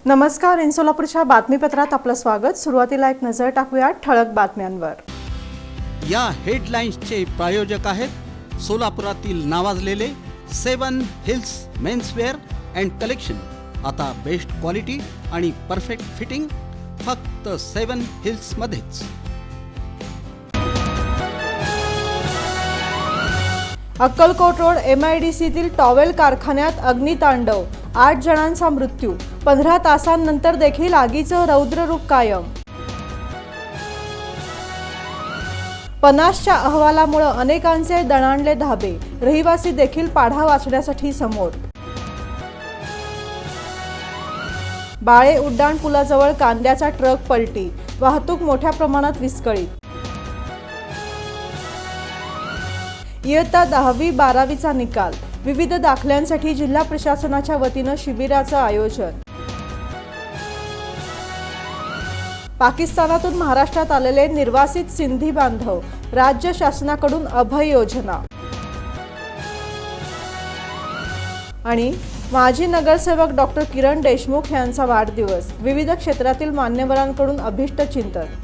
नमस्कार, इन सोलापूरच्या बातमीपत्रात आपलं स्वागत। सुरुवातीला एक नजर टाकूया ठळक बातम्यांवर। या हेडलाईन्सचे प्रायोजक आहेत सोलापुरातील नावाजलेले 7 हिल्स मेन्सवेअर अँड कलेक्शन। आता बेस्ट क्वालिटी आणि परफेक्ट फिटिंग फक्त 7 हिल्स मध्येच। अक्कलकोट रोड MIDCतील टॉवेल कारखान्यात अग्नितांडव, 8 जणांचा मृत्यू, 15 तासांनंतर देखील आगीचं रौद्र रूप कायम। पनासच्या अहवालामुळे अनेकांचे दणाणले धाबे, रहिवासी देखील पाढा वाचण्यासाठी समोर। बाळे उड्डाण पुलाजवळ कांद्याचा ट्रक पलटी, वाहतूक मोठ्या प्रमाणात विस्कळीत। इयत्ता 10वी-12वीचा निकाल, विविध दाखल्यांसाठी जिल्हा प्रशासनाच्या वतीनं शिबिराचं आयोजन। पाकिस्तानातून महाराष्ट्रात आलेले निर्वासित सिंधी बांधव, राज्य शासनाकडून अभय योजना। आणि माजी नगरसेवक डॉक्टर किरण देशमुख यांचा वाढदिवस, विविध क्षेत्रातील मान्यवरांकडून अभिष्ट चिंतन।